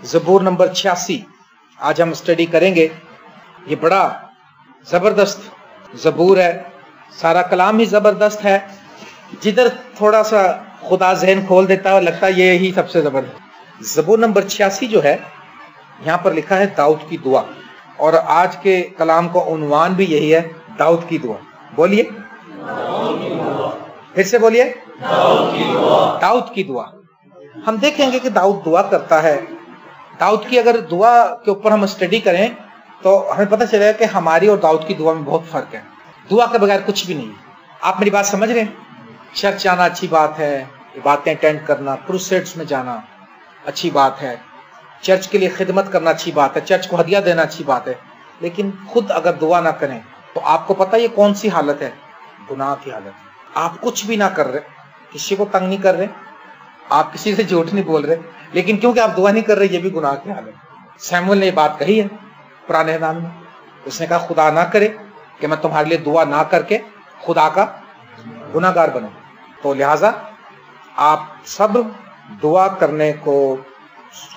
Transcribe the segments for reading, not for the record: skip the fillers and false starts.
ज़बूर number 86 आज हम study करेंगे। ये बड़ा जबरदस्त ज़बूर है, सारा कलाम ही जबरदस्त है। जिधर थोड़ा सा खुदा ज़हन खोल देता है लगता है ये ही सबसे जबरदस्त। ज़बूर नंबर 86 जो है यहाँ पर लिखा है दाऊद की दुआ, और आज के कलाम का उन्वान भी यही है, दाऊद की दुआ। बोलिए, फिर से बोलिए, दाऊद की दुआ। हम देखेंगे कि दाऊद दुआ करता है। दाऊद की अगर दुआ के ऊपर हम स्टडी करें तो हमें पता चलेगा कि हमारी और दाऊद की दुआ में बहुत फर्क है। दुआ के बगैर कुछ भी नहीं। आप मेरी बात समझ रहे हैं? चर्च आना अच्छी बात है, बातें अटेंड करना, क्रूसेड्स में जाना अच्छी बात है, चर्च के लिए खिदमत करना अच्छी बात है, चर्च को हदिया देना अच्छी बात है, लेकिन खुद अगर दुआ ना करें तो आपको पता है ये कौन सी हालत है? गुनाह की हालत है। आप कुछ भी ना कर रहे, किसी को तंग नहीं कर रहे, आप किसी से झूठ नहीं बोल रहे, लेकिन क्योंकि आप दुआ नहीं कर रहे, ये भी गुनाह की हालत है। सैमुअल ने ये बात कही है पुराने नाम में। उसने कहा खुदा ना करे कि मैं तुम्हारे लिए दुआ ना करके खुदा का गुनाहगार बनूं। तो लिहाजा आप सब दुआ करने को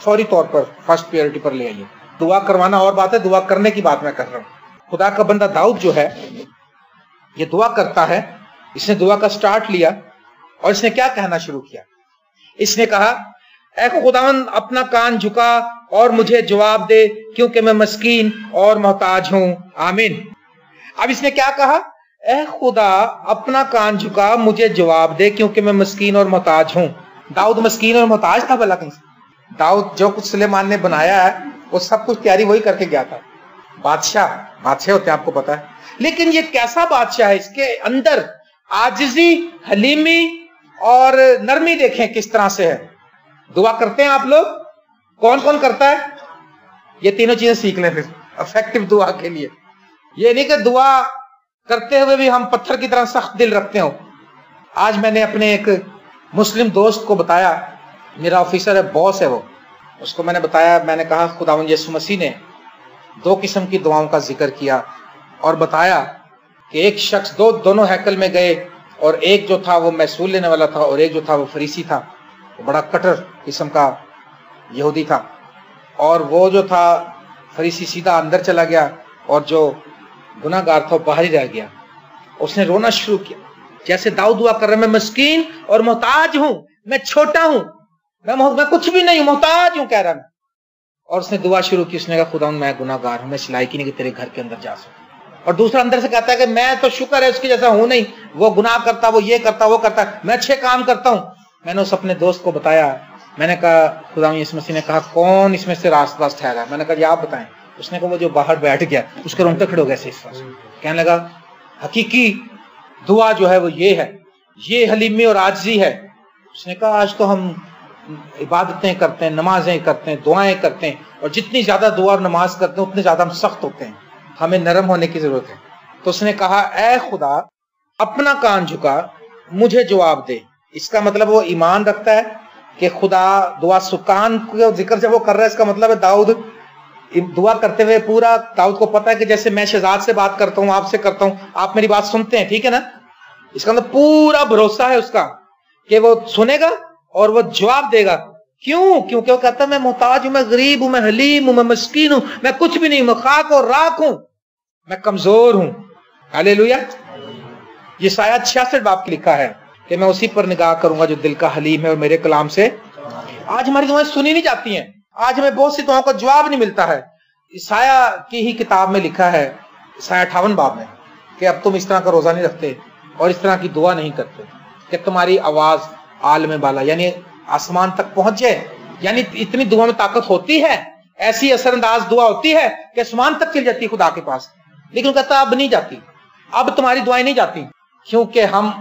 फौरी तौर पर फर्स्ट प्रायोरिटी पर ले आइए। दुआ करवाना और बात है, दुआ करने की बात मैं कर रहा हूं। खुदा का बंदा दाऊद जो है ये दुआ करता है। इसने दुआ का स्टार्ट लिया और इसने क्या कहना शुरू किया? इसने कहा, ऐ खुदावन अपना कान झुका और मुझे जवाब दे, क्योंकि मैं मस्कीन और मोहताज हूं। आमीन। अब इसने क्या कहा? ऐ खुदा अपना कान झुका, मुझे जवाब दे, क्योंकि मैं मस्कीन और मोहताज हूं। दाऊद मस्कीन और मोहताज था भला कहीं? दाऊद जो कुछ सुलेमान ने बनाया है वो सब कुछ तैयारी वही करके गया था। बादशाह होते हैं, आपको पता है, लेकिन ये कैसा बादशाह है? इसके अंदर आजिजी, हलीमी और नरमी देखें किस तरह से है। दुआ करते हैं आप लोग? कौन कौन करता है? ये तीनों चीजें सीख लें फिर इफेक्टिव दुआ के लिए। ये नहीं कि दुआ करते हुए भी हम पत्थर की तरह सख्त दिल रखते हो। आज मैंने अपने एक मुस्लिम दोस्त को बताया, मेरा ऑफिसर है, बॉस है वो, उसको मैंने बताया, मैंने कहा खुदावंद यीशु मसीह ने 2 किस्म की दुआओं का जिक्र किया और बताया कि एक शख्स दोनों हैकल में गए, और एक जो था वो महसूल लेने वाला था और एक जो था वो फरीसी था। वो बड़ा कट्टर किस्म का यहूदी था, और वो जो था फरीसी सीधा अंदर चला गया और जो गुनाहगार था वो बाहर ही रह गया। उसने रोना शुरू किया, जैसे दाऊद दुआ कर रहा है, मैं मस्कीन और मोहताज हूं, मैं छोटा हूं, मैं कुछ भी नहीं हूं, मोहताज हूं कह रहा मैं। और उसने दुआ शुरू की। उसने कहा खुदा मैं गुनाहगार हूं, मैं इस लायक ही नहीं कि तेरे घर के अंदर जा सकूं। और दूसरा अंदर से कहता है कि मैं तो शुक्र है उसके जैसा हूं नहीं, वो गुनाह करता, वो ये करता, वो करता, मैं अच्छे काम करता हूं। मैंने उस अपने दोस्त को बताया, मैंने कहा खुदा यीशु मसीह ने कहा कौन इसमें से रास्त ठहरा? मैंने कहा जी आप बताएं। उसने कहा वो जो बाहर बैठ गया, उसके रोंगटे खड़े हो गए इस पास। कहने लगा हकीकी दुआ जो है वो ये है, ये हलीमी और आजिज़ी है। उसने कहा आज तो हम इबादतें करते हैं, नमाजें करते हैं, दुआएं करते हैं, और जितनी ज्यादा दुआ और नमाज करते हैं उतने ज्यादा हम सख्त होते हैं, हमें नरम होने की जरूरत है। तो उसने कहा ऐ खुदा अपना कान झुका, मुझे जवाब दे। इसका मतलब वो ईमान रखता है कि खुदा दुआ सुकान का जिक्र जब वो कर रहा है, इसका मतलब है दाऊद दुआ करते हुए पूरा दाऊद को पता है कि जैसे मैं शहजाद से बात करता हूं, आपसे करता हूं, आप मेरी बात सुनते हैं, ठीक है ना? इसका मतलब पूरा भरोसा है उसका कि वो सुनेगा और वो जवाब देगा। क्यों? क्योंकि वो कहता है मैं मोहताज हूं, मैं गरीब हूं, मैं हलीम हूं, मैं मस्कीन हूं, मैं कुछ भी नहीं, मैं खाक और राख हूं, मैं कमजोर हूं। हालेलुया। ये साया 66 बाब की लिखा है कि मैं उसी पर निगाह करूंगा जो दिल का हलीम है और मेरे कलाम से। आज हमारी दुआएं सुनी नहीं जाती हैं, आज हमें बहुत सी दुआओं का जवाब नहीं मिलता है। ईसाया की ही किताब में लिखा है, ईसाया 58 बाब में, कि अब तुम इस तरह का रोजा नहीं रखते और इस तरह की दुआ नहीं करते कि तुम्हारी आवाज आलम बाला यानी आसमान तक पहुंच जाए। यानी इतनी दुआ में ताकत होती है, ऐसी असरअंदाज दुआ होती है कि आसमान तक चल जाती है खुदा के पास। लेकिन कहता अब नहीं जाती, अब तुम्हारी दुआएं नहीं जाती, क्योंकि हम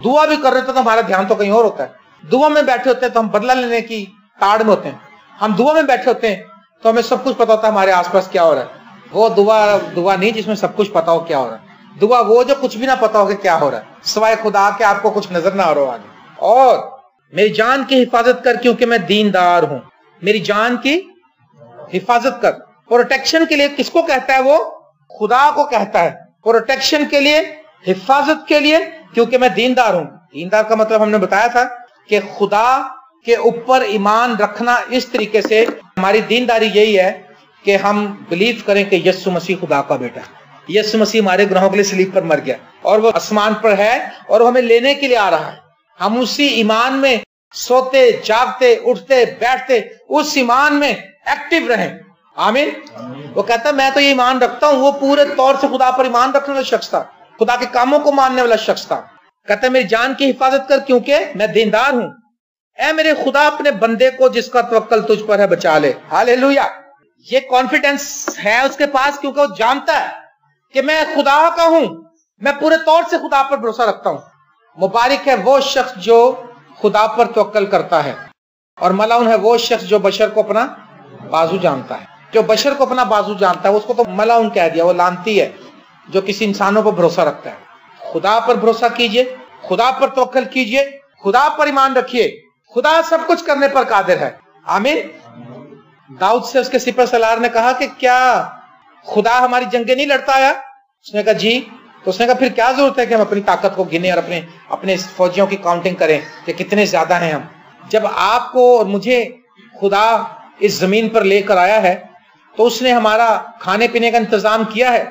दुआ भी कर रहे थे तो हमारा ध्यान तो कहीं और होता है। दुआ में बैठे होते हैं तो हम बदला लेने की ताड़ में होते हैं। हम दुआ में बैठे होते हैं तो हमें सब कुछ पता होता है हमारे आसपास क्या हो रहा है। वो दुआ नहीं जिसमें सब कुछ पता हो क्या हो रहा है। दुआ वो जो कुछ भी ना पता हो कि क्या हो रहा है, सिवाय खुदा के आपको कुछ नजर ना आ रहा हो आगे। और मेरी जान की हिफाजत कर, क्योंकि मैं दीनदार हूं। मेरी जान की हिफाजत कर। प्रोटेक्शन के लिए किसको कहता है? वो खुदा को कहता है, प्रोटेक्शन के लिए, हिफाजत के लिए, क्योंकि मैं दीनदार हूं। दीनदार का मतलब हमने बताया था कि खुदा के ऊपर ईमान रखना इस तरीके से ہماری دینداری یہی ہے کہ ہم بلیو کریں کہ یسوع مسیح خدا کا بیٹا ہے، یسوع مسیح ہمارے گناہوں کے لیے صلیب پر مر گیا اور وہ آسمان پر ہے اور وہ ہمیں لینے کے لیے آ رہا ہے۔ ہم اسی ایمان میں سوتے جاگتے اٹھتے بیٹھتے اس ایمان میں ایکٹیو رہیں۔ آمین۔ وہ کہتا ہے میں تو یہ ایمان رکھتا ہوں، وہ پورے طور سے خدا پر ایمان رکھنے والا شخص تھا، خدا کے کاموں کو ماننے والا شخص تھا۔ کہتا ہے میری جان کی حفاظت کر کیونکہ میں دیندار ہوں، اے میرے خدا اپنے بندے کو جس کا توکل تجھ پر ہے بچا لے۔ ہاللیلویا۔ یہ کانفیڈنس ہے اس کے پاس کیونکہ وہ جانتا ہے کہ میں خدا کا ہوں، میں پورے طور سے خدا پر بھروسہ رکھتا ہوں۔ مبارک ہے وہ شخص جو خدا پر توکل کرتا ہے، اور ملعون ہے وہ شخص جو بشر کو اپنا بازو جانتا ہے۔ جو بشر کو اپنا بازو جانتا ہے اس کو تو ملعون کہہ دیا، وہ لعنتی ہے جو کسی انسانوں پر بھروسہ رکھتا ہے۔ خدا پر بھروسہ کیجئے، خدا پر توکل کیجئے، خدا پر ایمان رکھیے، خدا سب کچھ کرنے پر قادر ہے۔ آمین۔ داؤد سے اس کے سپہ سالار نے کہا کہ کیا خدا ہماری جنگیں نہیں لڑتا آیا؟ اس نے کہا جی۔ تو اس نے کہا پھر کیا ضرورت ہے کہ ہم اپنی طاقت کو گنے اور اپنے فوجیوں کی کاؤنٹنگ کریں کہ کتنے زیادہ ہیں ہم؟ جب آپ کو اور مجھے خدا اس زمین پر لے کر آیا ہے تو اس نے ہمارا کھانے پینے کا انتظام کیا ہے،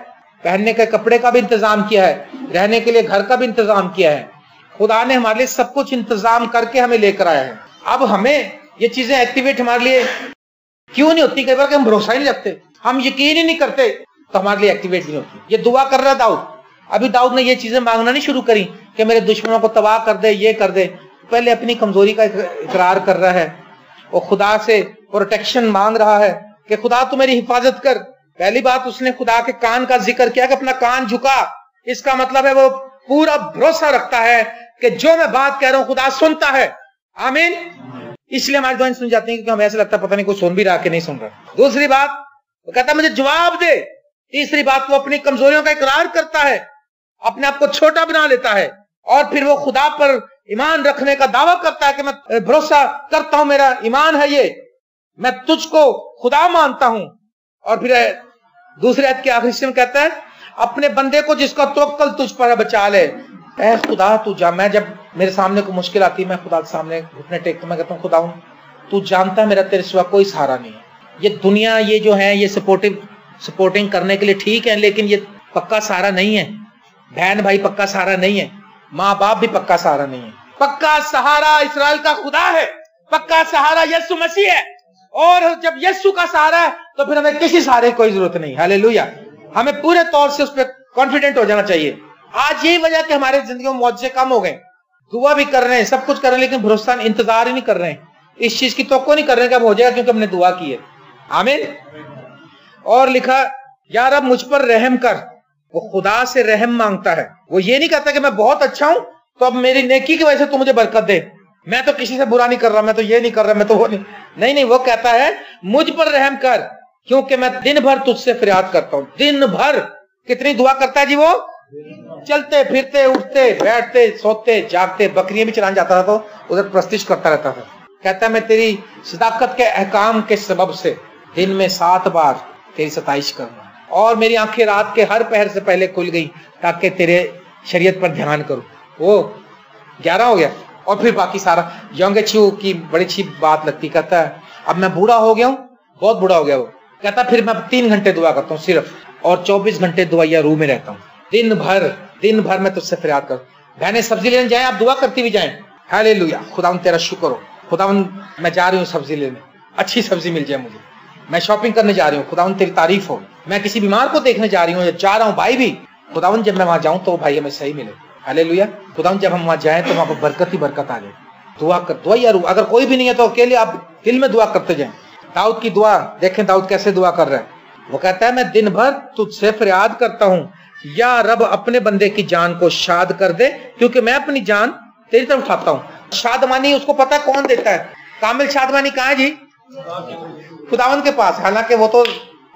پہننے کے کپڑے کا بھی انتظام کیا ہے، رہنے کے لیے گھر کا بھی انتظام کیا ہے۔ خدا نے ہمارے لیے سب کچھ انتظام کر کے ہمیں لے کر آیا ہے۔ اب ہمیں یہ چیزیں ایکٹیویٹ ہمارے لیے کیوں نہیں ہوتی؟ کئی بار کہ ہم بھروسہ ہی نہیں رکھتے، ہم یقین ہی نہیں کرتے تو ہمارے لیے ایکٹیویٹ نہیں ہوتی۔ یہ دعا کر رہا ہے داؤد۔ ابھی داؤد نے یہ چیزیں مانگنا نہیں شروع کری کہ میرے دشمنوں کو تباہ کر دے، یہ کر دے۔ پہلے اپنی کمزوری کا اقرار کر رہا ہے، وہ خدا سے پروٹیکشن مانگ رہا ہے کہ خدا تو میری حفاظت کر۔ پہلی بات اس نے خدا کے کان کا ذکر کیا کہ اپنا کان جھکا، اس کا مطلب ہے وہ پورا بھروسہ رکھتا ہے کہ جو میں بات کہہ رہا ہوں خدا سنتا ہے۔ آمین۔ اس لیے ہماری دعائیں سن جاتی ہیں کیونکہ ہمیں ایسا لگتا ہے پتہ نہیں کوئی سن بھی رہا کہ نہیں سن رہا۔ دوسری بات وہ کہتا ہے مجھے جواب دے۔ تیسری بات وہ اپنی کمزوریوں کا اقرار کرتا ہے، اپنے آپ کو چھوٹا بنا لیتا ہے، اور پھر وہ خدا پر ایمان رکھنے کا دعویٰ کرتا ہے کہ میں بھروسہ کرتا ہوں، میرا ایمان ہے یہ، میں تجھ کو خدا مانتا ہوں۔ اور پھر دوسرے آیت کے آخری حصے میں کہتا ہے اپنے بندے کو جس کا توکل تجھ پر ہے بچا لے۔ اے خدا تو جا، میں جب میرے سامنے کوئی مشکل آتی ہے میں خدا کے سامنے گھٹنے ٹیکتا ہوں، میں کہتا ہوں خدا ہوں تو جانتا ہے میرا تیرے سوا کوئی سہارا نہیں ہے۔ یہ دنیا یہ جو ہے یہ سپورٹنگ کرنے کے لیے ٹھیک ہے، لیکن یہ پکا سہارا نہیں ہے۔ بہن بھائی پکا سہارا نہیں ہے، ماں باپ بھی پکا سہارا نہیں ہے۔ پکا سہارا اسرائیل کا خدا ہے، پکا سہارا یسوع مسیح ہے، اور جب یسوع کا سہارا ہے تو پھر ہمیں کسی سہارے کی کوئی ضرورت نہیں۔ ہاللیلویا۔ ہمیں پورے طور سے اس پہ کانفیڈنٹ ہو جانا چاہیے۔ آج یہی وجہ کہ ہمارے زندگیوں میں معجزے کم ہو گئے، دعا بھی کر رہے ہیں، سب کچھ کر رہے ہیں، لیکن بھروسہ انتظار ہی نہیں کر رہے ہیں، اس چیز کی توقع نہیں کر رہے ہیں کہ اب ہو جائے گا کیونکہ ہم نے دعا کی ہے۔ آمین۔ اور لکھا یا رب مجھ پر رحم کر، وہ خدا سے رحم مانگتا ہے۔ وہ یہ نہیں کہتا کہ میں بہت اچھا ہوں تو اب میری نیکی کی وجہ سے تو مجھے برکت دے، میں تو کسی سے برا نہیں کر رہا، میں تو یہ نہیں کر رہا، میں تو وہ نہیں، وہ کہتا ہے مجھ پر رحم کر کیونکہ میں دن بھر تجھ سے فریاد کرتا ہوں۔ دن بھر کتنی دعا کرتا ہے جی؟ وہ چلتے پھرتے اٹھتے بیٹھتے سوتے جاگتے، بکریاں بھی چرانے جاتا تھا تو ادھر پرستش کرتا رہتا تھا۔ کہتا ہے میں تیری صداقت کے احکام کے سبب سے دن میں 7 بار تیری ستائش کروں، اور میری آنکھیں رات کے ہر پہر سے پہلے کھل گئی تاکہ تیرے شریعت پر دھیان کروں۔ وہ 11 ہو گیا، اور پھر باقی سارا یونگ چھو کی بڑی اچھی بات لگتی۔ کہتا ہے اب میں بوڑھا ہو گیا ہوں، بہت بوڑھا ہو گیا وہ، کہتا پھر میں 3 گھنٹے دعا کرتا ہوں صرف، اور 24 گھنٹے دعائیا روح میں رہتا ہوں۔ دن بھر میں تجھ سے فریاد کروں۔ بہنیں سبزی لینے جائیں، آپ دعا کرتی بھی جائیں۔ ہاللیلویا۔ خداوند تیرا شکر ہو، خداوند میں جا رہی ہوں سبزی لینے، اچھی سبزی مل جائے مجھے، میں شاپنگ کرنے جا رہی ہوں، خداوند تیری تعریف ہو، میں کسی بیمار کو دیکھنے جا رہی ہوں یا جا رہا ہوں بھائی بھی، خداوند جب میں وہاں جاؤں تو بھائی ہمیں صحیح ملے۔ ہاللیلویا۔ خداوند جب ہم وہاں جائیں تو وہاں پر برکت ہی برکت آ جائے۔ دعا کر، دعا یا روح، اگر کوئی بھی نہیں ہے تو اکیلے آپ دل میں دعا کرتے جائیں۔ داؤد کی دعا دیکھیں، داؤد کیسے دعا کر رہا ہے۔ وہ کہتا ہے میں دن بھر تجھ سے فریاد کرتا ہوں، یا رب اپنے بندے کی جان کو شاد کر دے کیونکہ میں اپنی جان تیری طرف اٹھاتا ہوں۔ شادمانی اس کو پتا ہے کون دیتا ہے، کامل شادمانی کہاں ہے جی؟ خداوند کے پاس۔ حالانکہ وہ تو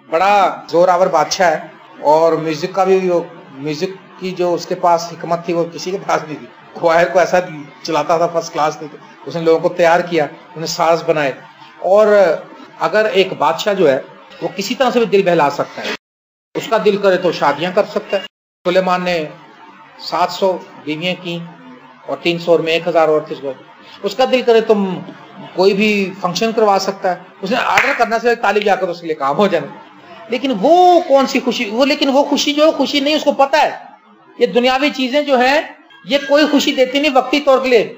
بڑا زور آور بادشاہ ہے، اور میوزک کا بھی، میوزک کی جو اس کے پاس حکمت تھی وہ کسی کے پاس نہیں تھی۔ خوائر کو ایسا چلاتا تھا فرسٹ کلاس، اس نے لوگوں کو تیار کیا، انہیں ساز بنائے۔ اور اگر ایک بادشاہ جو ہے وہ کسی طرح سے بھی دل بہلا سکتا ہے، اس کا دل کرے تو شادیاں کر سکتا ہے۔ سلیمان نے 700 بیویاں کی اور 300 اور میں 1000 عورتیں، اس کا دل کرے تم کوئی بھی فنکشن کروا سکتا ہے، اس نے آرڈر کرنا سے طالب جا کر اس کے لیے کام ہو جانا. لیکن وہ کون سی خوشی، لیکن وہ خوشی جو خوشی نہیں، اس کو پتا ہے یہ دنیاوی چیزیں جو ہیں یہ کوئی خوشی دیتی نہیں، وقتی طور کے لیے.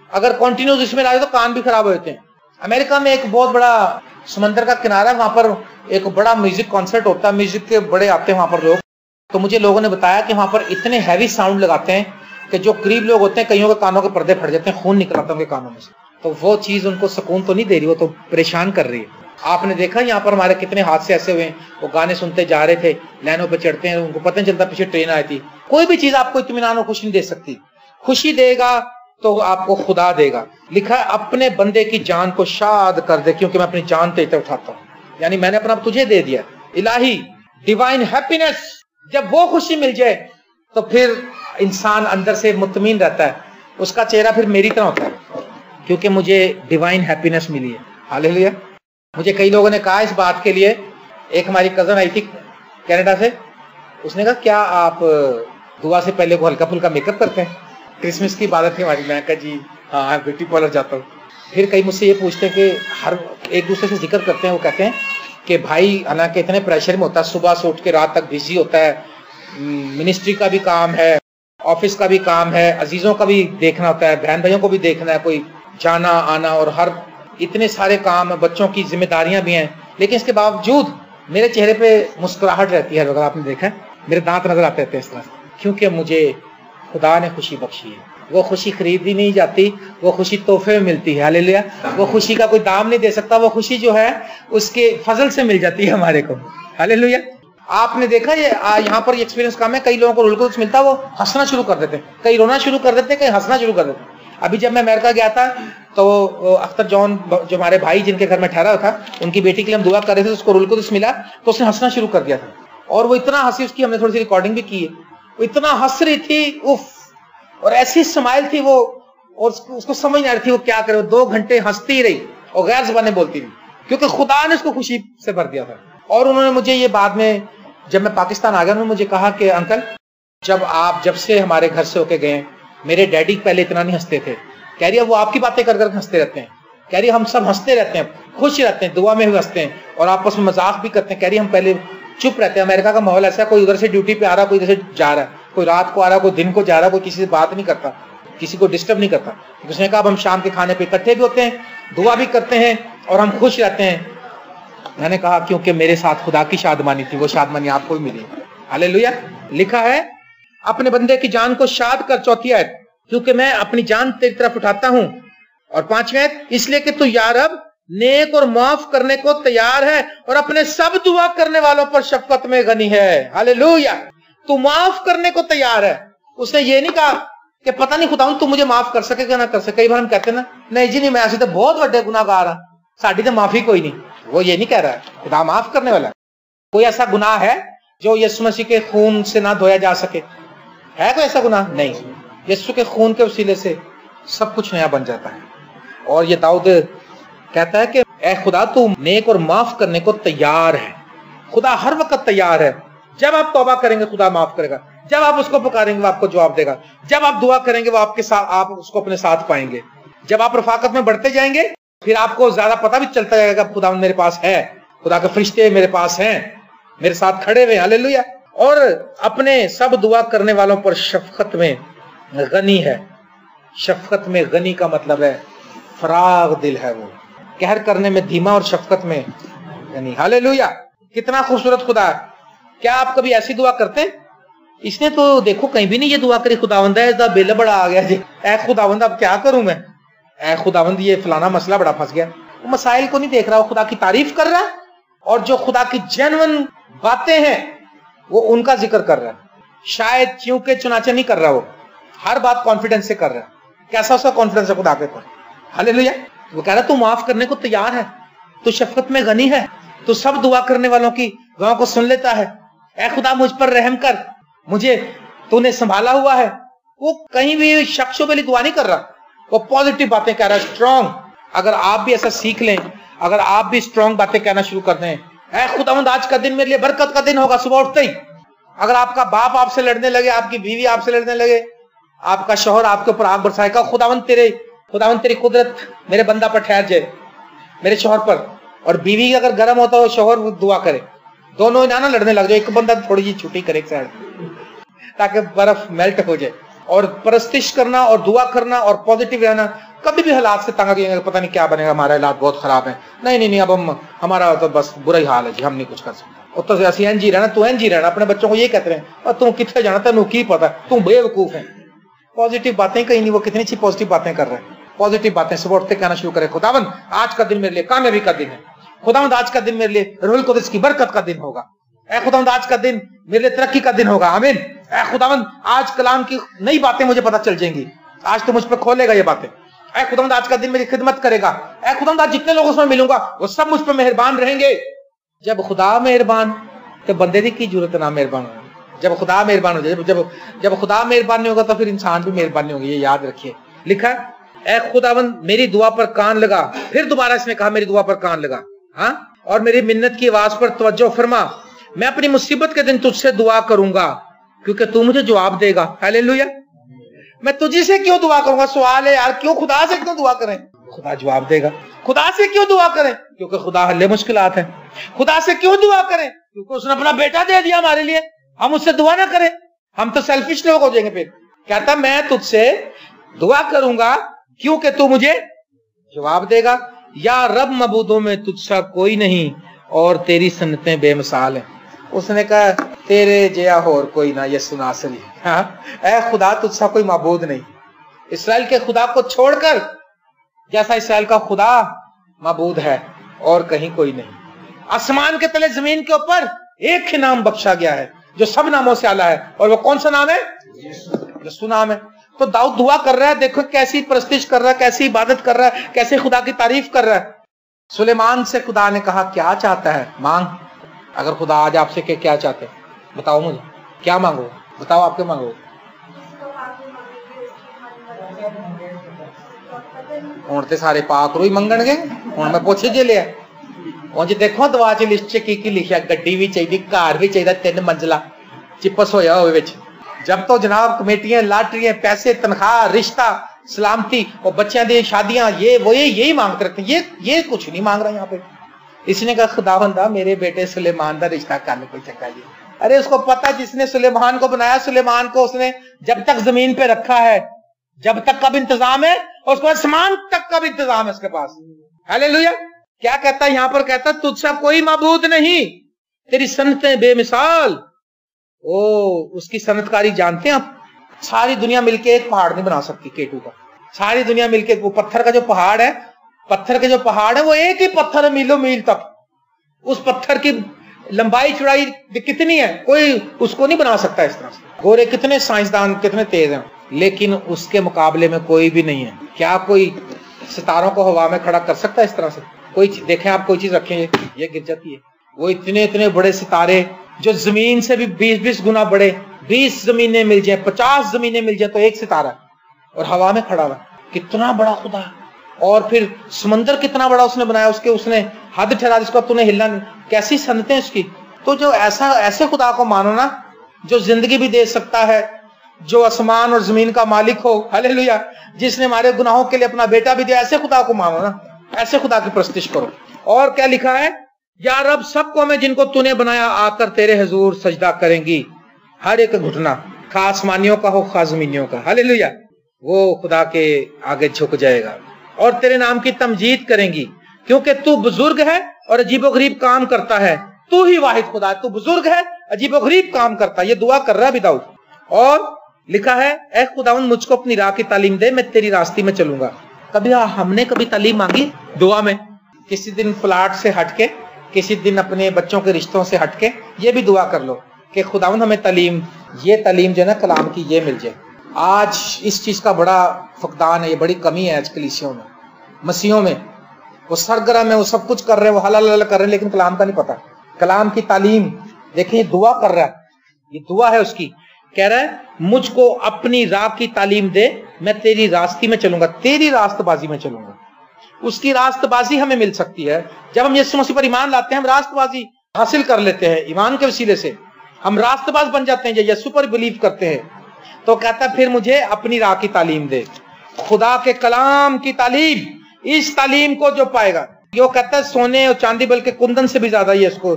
اگر کنٹینیوس اس میں رہے تو کان بھی خراب ہو جاتے ہیں. امریکہ میں ایک بہت بڑا سمندر کا کنارہ ہے، وہاں پر ایک بڑا میوزک کانسرٹ ہوتا ہے، میوزک کے بڑے آتے ہیں وہاں پر لوگ. تو مجھے لوگوں نے بتایا کہ وہاں پر اتنے ہیوی ساؤنڈ لگاتے ہیں کہ جو قریب لوگ ہوتے ہیں کئیوں کے کانوں کے پردے پھٹ جاتے ہیں، خون نکل آتا ہے ان کے کانوں میں سے. تو وہ چیز ان کو سکون تو نہیں دے رہی، وہ تو پریشان کر رہی ہے. آپ نے دیکھا یہاں پر ہمارے کتنے حادثے ایسے ہوئے ہیں، وہ گانے سنتے جا رہے تھے، لائنوں پہ چڑھتے ہیں، ان کو پتہ نہیں چلتا پیچھے ٹرین آئی تھی. کوئی بھی چیز آپ کو اطمینان اور خوشی نہیں دے سکتی. خوشی دے گا تو آپ کو خدا دے گا. لکھا ہے اپنے بندے کی جان کو شاد کر دے کیونکہ میں اپنی جان تیرے اٹھاتا ہوں. یعنی میں نے اپنا تجھے دے دیا. الہی ڈیوائن ہیپینس، جب وہ خوشی مل جائے تو پھر انسان اندر سے مطمئن رہتا ہے، اس کا چہرہ پھر میری طرح ہوتا ہے کیونکہ مجھے ڈیوائن ہیپینس ملی ہے. ہاللیلویا. مجھے کئی لوگوں نے کہا اس بات کے لیے، ایک ہماری کزن آئی تھی کینیڈا سے، اس نے کہا کیا آپ دعا سے پہلے کو ہلکا پھلکا میک اپ کرتے ہیں؟ کرسمس کی عبادت تھی ہماری. میں کہا جی ہاں بیوٹی پارلر جاتا ہوں. پھر کئی مجھ سے یہ پوچھتے ہیں کہ ہر ایک دوسرے سے ذکر کرتے ہیں، وہ کہتے ہیں کہ بھائی حالانکہ اتنے پریشر میں ہوتا ہے، صبح سے اٹھ کے رات تک بزی ہوتا ہے، منسٹری کا بھی کام ہے، آفس کا بھی کام ہے، عزیزوں کا بھی دیکھنا ہوتا ہے، بہن بھائیوں کو بھی دیکھنا ہے، کوئی جانا آنا اور ہر اتنے سارے کام، بچوں کی ذمہ داریاں بھی ہیں. لیکن اس کے باوجود میرے چہرے پہ مسکراہٹ رہتی ہے. اگر آپ نے دیکھا میرے دانت نظر آتے ہیں اس طرح سے، کیونکہ مجھے خدا نے خوشی بخشی ہے. وہ خوشی خریدی نہیں جاتی، وہ خوشی تحفے میں ملتی ہے. ہاللیلویا. وہ خوشی کا کوئی دام نہیں دے سکتا، وہ خوشی جو ہے اس کے فضل سے مل جاتی ہے ہمارے کو. ہاللیلویا. آپ نے دیکھا یہاں پر یہ ایکسپیرینس کام ہے، کئی لوگوں کو رول کو ملتا ہے وہ ہنسنا شروع کر دیتے ہیں، کئی رونا شروع کر دیتے ہیں، کئی ہنسنا شروع کر دیتے ہیں. ابھی جب میں امریکہ گیا تھا تو اختر جان جو ہمارے بھائی جن کے گھر میں ٹھہرا تھا، ان کی بیٹی کے لیے ہم دعا کر رہے تھے، اس کو رول کو ملا تو اس نے ہنسنا شروع کر دیا تھا. اور وہ اتنا ہنسی، اس کی ہم نے تھوڑی سی ریکارڈنگ بھی کی ہے، وہ اتنا ہنس رہی تھی اف، اور ایسی اسمائل تھی وہ، اور اس کو سمجھ نہیں آ رہی تھی وہ کیا کرے. وہ 2 گھنٹے ہنستی رہی اور غیر زبانیں بولتی رہی کیونکہ خدا نے اس کو خوشی سے بھر دیا تھا. اور انہوں نے مجھے یہ بعد میں جب میں پاکستان آ گیا، انہوں نے مجھے کہا کہ انکل جب سے ہمارے گھر سے ہو کے گئے، میرے ڈیڈی پہلے اتنا نہیں ہنستے تھے. کہہ رہی ہے وہ آپ کی باتیں کر ہنستے رہتے ہیں. کہہ رہی ہے ہم سب ہنستے رہتے ہیں، خوش رہتے ہیں، دعا میں بھی ہنستے ہیں اور آپس میں مذاق بھی کرتے ہیں. کہہ رہی ہم پہلے چپ رہتے ہیں. امریکہ کا ماحول ایسا ہے، کوئی ادھر سے ڈیوٹی پہ آ رہا، کوئی ادھر سے جا رہا ہے، کوئی رات کو آ رہا، کوئی دن کو جا رہا، کوئی کسی سے بات نہیں کرتا، کسی کو ڈسٹرب نہیں کرتا. اس نے کہا اب ہم شام کے کھانے پہ اکٹھے بھی ہوتے ہیں، دعا بھی کرتے ہیں اور ہم خوش رہتے ہیں. میں نے کہا کیونکہ میرے ساتھ خدا کی شادمانی تھی، وہ شادمانی آپ کو بھی ملی. ہاللیلویا. لکھا ہے اپنے بندے کی جان کو شاد کر. 4 آیت، کیونکہ میں اپنی جان تیری طرف اٹھاتا ہوں. اور 5 آیت، اس لیے کہ تو یا رب نیک اور معاف کرنے کو تیار ہے اور اپنے سب دعا کرنے والوں پر شفقت میں غنی ہے. ہاللیلویا. تو معاف کرنے کو تیار ہے. اس نے یہ نہیں کہا کہ پتہ نہیں خداوند تو مجھے معاف کر سکے کہ نہ کر سکے. کئی بار ہم کہتے ہیں نا نہیں جی نہیں، میں ایسے تو بہت بڑے گناہ گار ہوں، ساڈی تو معافی کوئی نہیں. وہ یہ نہیں کہہ رہا ہے، خدا معاف کرنے والا ہے. کوئی ایسا گناہ ہے جو یسوع مسیح کے خون سے نہ دھویا جا سکے؟ ہے کوئی ایسا گناہ؟ نہیں. یسوع کے خون کے وسیلے سے سب کچھ نیا بن جاتا ہے. اور یہ داؤد کہتا ہے کہ اے خدا تو نیک اور معاف کرنے کو تیار ہے. خدا ہر وقت تیار ہے. جب آپ توبہ کریں گے خدا معاف کرے گا، جب آپ اس کو پکاریں گے وہ آپ کو جواب دے گا، جب آپ دعا کریں گے وہ آپ کے ساتھ، آپ اس کو اپنے ساتھ پائیں گے. جب آپ رفاقت میں بڑھتے جائیں گے پھر آپ کو زیادہ پتہ بھی چلتا جائے گا خدا میرے پاس ہے، خدا کے فرشتے میرے پاس ہیں، میرے ساتھ کھڑے ہوئے. ہاللیلویا. اور اپنے سب دعا کرنے والوں پر شفقت میں غنی ہے. شفقت میں غنی کا مطلب ہے فراغ دل ہے، وہ قہر کرنے میں دھیما اور شفقت میں غنی. ہاللیلویا. کتنا خوبصورت خدا ہے. کیا آپ کبھی ایسی دعا کرتے ہیں؟ اس نے تو دیکھو کہیں بھی نہیں یہ دعا کری خداوند ہے دا بل بڑا آ گیا جی، اے خداوند اب کیا کروں میں، اے خداوند یہ فلانا مسئلہ بڑا پھنس گیا. وہ مسائل کو نہیں دیکھ رہا، وہ خدا کی تعریف کر رہا ہے اور جو خدا کی جینون باتیں ہیں وہ ان کا ذکر کر رہا ہے. شاید چونکہ چنانچہ نہیں کر رہا، وہ ہر بات کانفیڈنس سے کر رہا ہے. کیسا اس کا کانفیڈنس ہے خدا کے اوپر؟ ہاللیلویا. وہ کہہ رہا ہے تو معاف کرنے کو تیار ہے، تو شفقت میں غنی ہے، تو سب دعا کرنے والوں کی دعاؤں کو سن لیتا ہے. اے خدا مجھ پر رحم کر، مجھے تو نے سنبھالا ہوا ہے. وہ کہیں بھی شک شبے والی دعا نہیں کر رہا، وہ پازیٹیو باتیں کہہ رہا ہے، اسٹرانگ. اگر آپ بھی ایسا سیکھ لیں، اگر آپ بھی اسٹرانگ باتیں کہنا شروع کر دیں، اے خداوند آج کا دن میرے لیے برکت کا دن ہوگا. صبح اٹھتے ہی اگر آپ کا باپ آپ سے لڑنے لگے، آپ کی بیوی آپ سے لڑنے لگے، آپ کا شوہر آپ کے اوپر آگ برسائے گا، خداوند تیرے खुदावन तेरी कुदरत मेरे बंदा पर ठहर जाए, मेरे शोहर पर। और बीवी अगर गर्म होता हो शोहर दुआ करे, दोनों ना लड़ने लग जाए, एक बंदा थोड़ी जी छुट्टी करे एक साइड, ताकि बर्फ मेल्ट हो जाए। और परस्तिश करना और दुआ करना और पॉजिटिव रहना, कभी भी हालात से तंग आएंगे, पता नहीं क्या बनेगा, हमारे हालात बहुत खराब है, नहीं अब हम हमारा तो बस बुरा ही हाल है जी, हम नहीं कुछ कर सकते। तो ऐसी एनजी रहना, तू एनजी रहना। अपने बच्चों को ये कहते हैं और तू कितने जाना, तेन की पता, तू बेवकूफ है। पॉजिटिव बातें कहीं नहीं, वो कितनी अच्छी पॉजिटिव बातें कर रहे हैं। पॉजिटिव बातें सुबह उठते कहना शुरू करें, खुदावन आज का दिन मेरे लिए कामयाबी का दिन है, खुदावंद आज का दिन मेरे लिए रूहुल कुद्दुस की बरकत का दिन होगा, ऐ खुदावंद आज का दिन मेरे लिए तरक्की का दिन होगा, आमीन। ऐ खुदावंद आज कलाम की नई बातें मुझे पता चल जाएंगी, आज तो मुझ पर खोलेगा ये बातें। ऐ खुदावंद आज का दिन मेरी खिदमत करेगा, ऐ खुदावंद आज जितने लोगों से मिलूंगा वो सब मुझ पर मेहरबान रहेंगे। जब खुदा मेहरबान तो बंदे की जरूरत ना मेहरबान हो। जब खुदा मेहरबान हो जाए, जब खुदा मेहरबान नहीं होगा तो फिर इंसान भी मेहरबान नहीं होगी, ये याद रखिए। लिखा है ऐ खुदावंद मेरी दुआ पर कान लगा, फिर दोबारा इसने कहा मेरी दुआ पर कान लगा, हाँ, और मेरी मिन्नत की आवाज पर तवज्जो फरमा। मैं अपनी मुसीबत के दिन तुझसे दुआ करूंगा क्योंकि तू मुझे जवाब देगा। हालेलुया। मैं तुझे से क्यों दुआ करूंगा? सवाल है यार, क्यों खुदा से क्यों दुआ करें? खुदा जवाब देगा। खुदा से क्यों दुआ करें? क्योंकि खुदा हल्ले मुश्किलात है। खुदा से क्यों दुआ करें? क्योंकि उसने अपना बेटा दे दिया हमारे लिए। हम उससे दुआ ना करें, हम तो सेल्फिश लोग हो जाएंगे। फिर कहता मैं तुझसे दुआ करूंगा क्योंकि तू मुझे जवाब देगा। या रब मबूदों में तुझसा कोई नहीं और तेरी सन्नतें बेमिसाल हैं। उसने कहा तेरे जया होर कोई ना यसु नासरी। हाँ, ऐ खुदा तुझसा कोई मबूद नहीं। इस्राएल के खुदा को छोड़कर जैसा इस्राएल का खुदा मबूद है और कहीं कोई नहीं। आसमान के तले जमीन के ऊपर एक ही नाम बख्शा गया है जो सब नामों से आला है, और वो कौन सा नाम है? यीशु नाम है। तो दाऊद दुआ कर रहा है, देखो कैसी प्रस्तिश कर रहा है, कैसी इबादत कर रहा है, कैसे खुदा की तारीफ कर रहा है। सुलेमान से खुदा ने कहा क्या चाहता है मांग। अगर खुदा आज आपसे क्या चाहते बताओ, मुझे क्या मांगो, बताओ आप क्या मांगो। ਹੁਣ ਤੇ ਸਾਰੇ ਪਾਕ ਰੂ ਹੀ ਮੰਗਣਗੇ। ਹੁਣ ਮੈਂ ਪੁੱਛ ਜੇ ਲਿਆ ਉਂਝ ਦੇਖੋ ਦਵਾ ਚ ਲਿਸਟ ਚ ਕੀ ਲਿਖਿਆ, ਗੱਡੀ ਵੀ ਚਾਹੀਦੀ, ਘਰ ਵੀ ਚਾਹੀਦਾ, 3 ਮੰਜ਼ਲਾ चिपस होया होवे विच। जब तो जनाब कमेटियां, लाटरियां, पैसे, तनख्वाह, रिश्ता, सलामती और बच्चों की शादियां, ये वो यही मांगते रहते हैं। ये कुछ नहीं मांग रहा यहाँ पे। इसने कहा खुदावंदा मेरे बेटे सुलेमान का रिश्ता कर ले, कोई चक्कर नहीं। अरे उसको पता जिसने सुलेमान को बनाया, सुलेमान को उसने जब तक जमीन पे रखा है, जब तक का भी इंतजाम है, और उसको आसमान तक का भी इंतजाम है उसके पास। हालेलुया। क्या कहता है यहाँ पर? कहता तुझसा कोई मबूद नहीं, तेरी सनतें बेमिसाल। ओ उसकी सनतकारी जानते हैं आप? सारी दुनिया मिलके एक पहाड़ नहीं बना सकती केटू का। सारी दुनिया मिलके वो पत्थर का जो पहाड़ है, पत्थर के जो पहाड़ है वो एक ही पत्थर है मीलों मील तक। उस पत्थर की लंबाई चौड़ाई कितनी है, कोई उसको नहीं बना सकता इस तरह से। गोरे कितने साइंसदान कितने तेज हैं, लेकिन उसके मुकाबले में कोई भी नहीं है। क्या कोई सितारों को हवा में खड़ा कर सकता है इस तरह से? कोई देखें आप, कोई चीज रखें ये गिर जाती है। वो इतने इतने बड़े सितारे जो जमीन से भी 20-20 गुना बड़े, 20 जमीनें मिल जाए, 50 जमीनें मिल जाए तो एक सितारा, और हवा में खड़ा हुआ। कितना बड़ा खुदा। और फिर समंदर कितना बड़ा उसने बनाया, उसने हद ठहरा जिसको तूने हिलना नहीं। कैसी सनतें उसकी। तो जो ऐसे खुदा को मानो ना, जो जिंदगी भी दे सकता है, जो आसमान और जमीन का मालिक हो, हालेलुया, जिसने हमारे गुनाहों के लिए अपना बेटा भी दिया, ऐसे खुदा को मानो ना, ऐसे खुदा की प्रस्तिश करो। और क्या लिखा है? या रब सब कौमें जिनको तूने बनाया आकर तेरे हुजूर सजदा करेंगी। हर एक घुटना, खा आसमानियों का हो खा जमीनियों का, हालेलुया, वो खुदा के आगे झुक जाएगा और तेरे नाम की तमजीद करेंगी, क्योंकि तू बुजुर्ग है और अजीबोगरीब काम करता है। तू ही वाहिद खुदा है, तू बुजुर्ग है, अजीबोगरीब काम करता है। ये दुआ कर रहा है दाऊद। और लिखा है ऐ खुदावंद मुझको अपनी राह की तालीम दे, मैं तेरी रास्ते में चलूंगा। हमने कभी तालीम मांगी दुआ में? किसी दिन प्लाट से हटके, किसी दिन अपने बच्चों के रिश्तों से हटके, ये भी दुआ कर लो कि खुदावंद हमें तालीम, ये तालीम जो है ना कलाम की, ये मिल जाए। आज इस चीज का बड़ा फकदान है, ये बड़ी कमी है आज कलीसियों में, मसीहों में। वो सरगर्म है, वो सब कुछ कर रहे हैं, वो हलाल कर रहे हैं, लेकिन कलाम का नहीं पता। कलाम की तालीम देखिए, दुआ कर रहा है, ये दुआ है उसकी। कह रहा है मुझको अपनी राह की तालीम दे, मैं तेरी रास्ते में चलूंगा, तेरी रास्तबाजी में चलूंगा। उसकी रास्तबाजी हमें मिल सकती है जब हम यीशु मसीह पर ईमान लाते हैं। हम रास्तबाजी हासिल कर लेते हैं ईमान के वसीले से, हम रास्तबाज बन जाते हैं जब यीशु पर बिलीव करते हैं। तो कहता फिर मुझे अपनी राह की तालीम दे। खुदा के कलाम की तालीम, इस तालीम को जो पाएगा, यो कहता है सोने और चांदी बल्कि कुंदन से भी ज्यादा ये इसको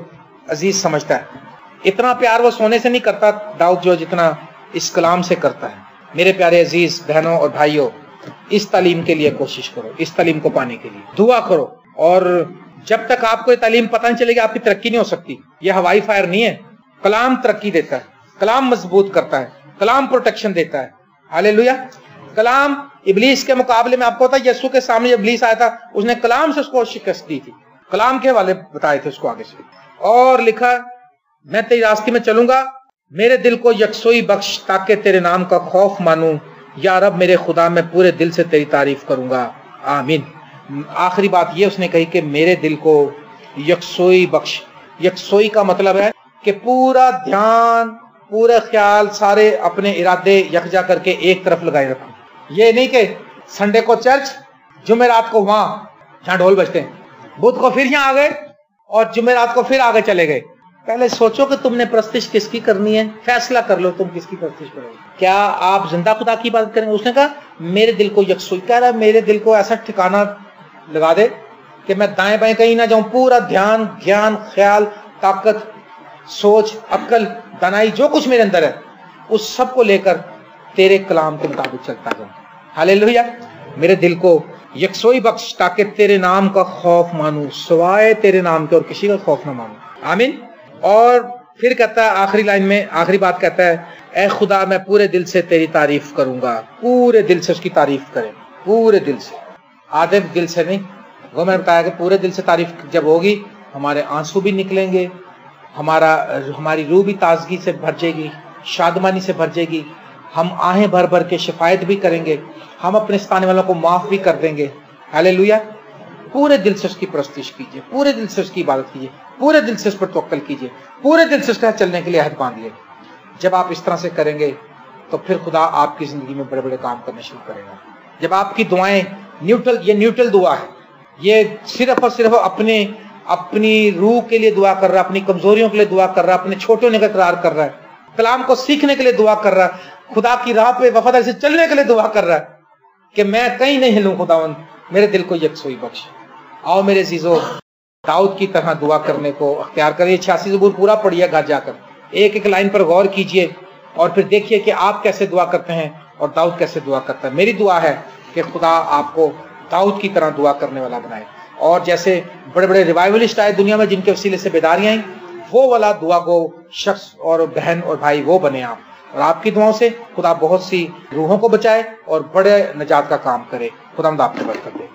अजीज समझता है। इतना प्यार वो सोने से नहीं करता दाऊद जो जितना इस कलाम से करता है। मेरे प्यारे अजीज बहनों और भाइयों, इस तालीम के लिए कोशिश करो, इस तालीम को पाने के लिए दुआ करो। और जब तक आपको ये तालीम पता नहीं चलेगी आपकी तरक्की नहीं हो सकती। ये हवाई फायर नहीं है, कलाम तरक्की देता है, कलाम मजबूत करता है, कलाम प्रोटेक्शन देता है। हालेलुया। कलाम इब्लीस के मुकाबले में आपको पता है यीशु के सामने जब इब्लीस आया था उसने कलाम से उसको शिकस्त दी थी, कलाम के हवाले बताए थे उसको आगे से। और लिखा मैं तेरी रास्ते में चलूंगा, मेरे दिल को यकसोई बख्श ताकि तेरे नाम का खौफ मानूं, या रब मेरे खुदा मैं पूरे दिल से तेरी तारीफ करूंगा, आमीन। आखिरी बात ये उसने कही कि मेरे दिल को यकसोई बख्श। यकसोई का मतलब है कि पूरा ध्यान, पूरे ख्याल, सारे अपने इरादे यकजा करके एक तरफ लगाए रखो। ये नहीं कि संडे को चर्च, जुमेरात को वहां जहां ढोल बजते हैं, बुध को फिर यहां आ गए और जुमेरात को फिर आगे चले गए। पहले सोचो कि तुमने प्रस्तिश किसकी करनी है, फैसला कर लो तुम किसकी प्रस्तिश करोगे। क्या आप जिंदा खुदा की बात करेंगे? उसने कहा मेरे दिल को यकसोई, कह रहा मेरे दिल को ऐसा ठिकाना लगा दे कि मैं दाएं बाएं कहीं ना जाऊं, पूरा ध्यान, ज्ञान, ख्याल, ताकत, सोच, अक्ल, दानाई जो कुछ मेरे अंदर है उस सब को लेकर तेरे कलाम के मुताबिक चलता जाऊं। हालेलुया। मेरे दिल को यकसोई बख्श ताकि तेरे नाम का खौफ मानूं, सिवाय तेरे नाम के और किसी का खौफ ना मानूं, आमीन। और फिर कहता है आखिरी लाइन में, आखिरी बात कहता है ऐ खुदा मैं पूरे दिल से तेरी तारीफ करूंगा। पूरे दिल से उसकी तारीफ करें, पूरे दिल से, आधे दिल से नहीं। वो मैंने बताया कि पूरे दिल से तारीफ जब होगी हमारे आंसू भी निकलेंगे, हमारी रूह भी ताजगी से भर जाएगी, शादमानी से भर जाएगी, हम आहें भर भर के शिफायत भी करेंगे, हम अपने सताने वालों को माफ भी कर देंगे। हालेलुया। पूरे दिल से उसकी प्रस्तुति कीजिए, पूरे दिल से उसकी इबादत कीजिए, पूरे दिल से उस पर तवक्कल कीजिए, पूरे दिल से उसका चलने के लिए अहद बांधिए। जब आप इस तरह से करेंगे तो फिर खुदा आपकी जिंदगी में बड़े बड़े काम करने शुरू करेगा। जब आपकी दुआएं न्यूट्रल, ये न्यूट्रल दुआ है, ये सिर्फ और सिर्फ अपनी रूह के लिए दुआ कर रहा है, अपनी कमजोरियों के लिए दुआ कर रहा है, अपने छोटे होने का इकरार कर रहा है, कलाम को सीखने के लिए दुआ कर रहा है, खुदा की राह पे वफादारी से चलने के लिए दुआ कर रहा है कि मैं कहीं नहीं हिलूं खुदावंद, मेरे दिल को यकसोई बख्श। आओ मेरे अजीजों, दाऊद की तरह दुआ करने को अख्तियार करिए। 86 ज़बूर पूरा पढ़िए घर जाकर, एक एक लाइन पर गौर कीजिए और फिर देखिए कि आप कैसे दुआ करते हैं और दाऊद कैसे दुआ करता है। मेरी दुआ है कि खुदा आपको दाऊद की तरह दुआ करने वाला बनाए, और जैसे बड़े बड़े रिवाइवलिस्ट आए दुनिया में जिनके वसीले से बेदारियां आई, वो वाला दुआ गो शख्स और बहन और भाई वो बने आप, और आपकी दुआओं से खुदा बहुत सी रूहों को बचाए और बड़े निजात का काम करे। खुदा आपको बरकत दे।